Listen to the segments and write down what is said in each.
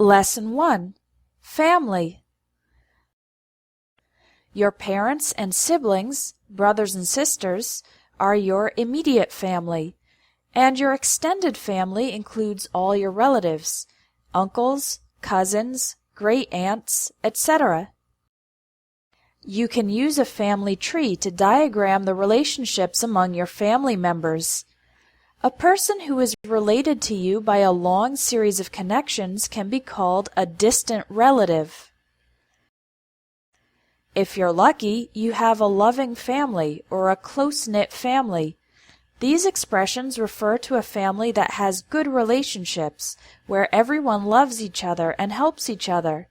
Lesson 1. Family. Your parents and siblings, brothers and sisters, are your immediate family, and your extended family includes all your relatives, uncles, cousins, great-aunts, etc. You can use a family tree to diagram the relationships among your family members. A person who is related to you by a long series of connections can be called a distant relative. If you're lucky, you have a loving family or a close-knit family. These expressions refer to a family that has good relationships, where everyone loves each other and helps each other.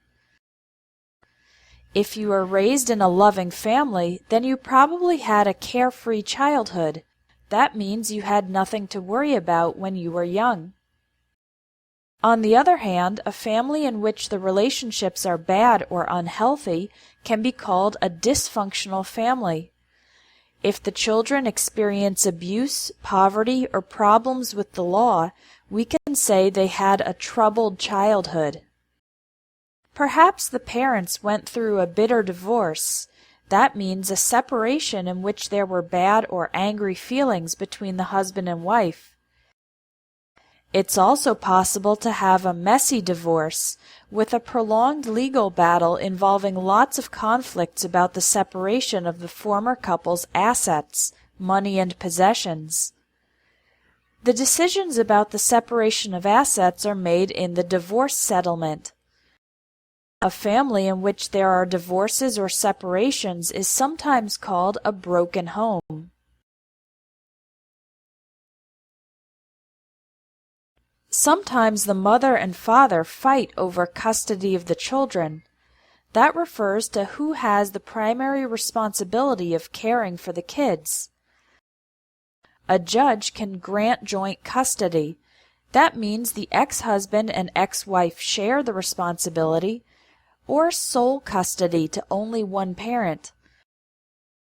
If you were raised in a loving family, then you probably had a carefree childhood. That means you had nothing to worry about when you were young. On the other hand, a family in which the relationships are bad or unhealthy can be called a dysfunctional family. If the children experience abuse, poverty, or problems with the law, we can say they had a troubled childhood. Perhaps the parents went through a bitter divorce. That means a separation in which there were bad or angry feelings between the husband and wife. It's also possible to have a messy divorce, with a prolonged legal battle involving lots of conflicts about the separation of the former couple's assets, money, and possessions. The decisions about the separation of assets are made in the divorce settlement. A family in which there are divorces or separations is sometimes called a broken home. Sometimes the mother and father fight over custody of the children. That refers to who has the primary responsibility of caring for the kids. A judge can grant joint custody. That means the ex-husband and ex-wife share the responsibility, or sole custody to only one parent.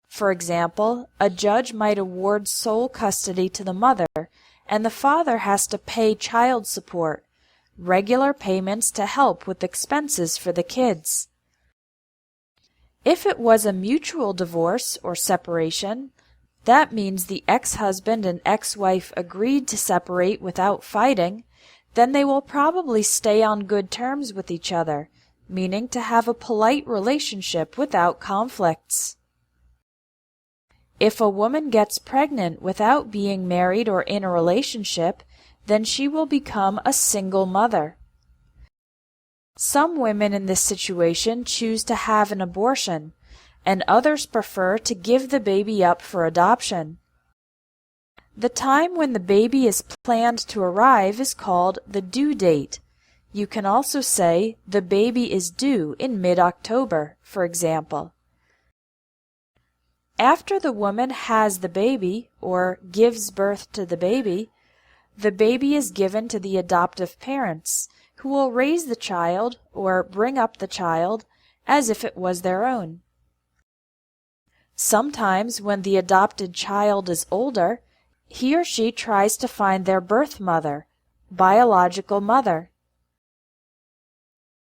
For example, a judge might award sole custody to the mother, and the father has to pay child support, regular payments to help with expenses for the kids. If it was a mutual divorce or separation, that means the ex-husband and ex-wife agreed to separate without fighting, then they will probably stay on good terms with each other, meaning to have a polite relationship without conflicts. If a woman gets pregnant without being married or in a relationship, then she will become a single mother. Some women in this situation choose to have an abortion, and others prefer to give the baby up for adoption. The time when the baby is planned to arrive is called the due date. You can also say the baby is due in mid-October, for example. After the woman has the baby, or gives birth to the baby is given to the adoptive parents, who will raise the child, or bring up the child, as if it was their own. Sometimes, when the adopted child is older, he or she tries to find their birth mother, biological mother.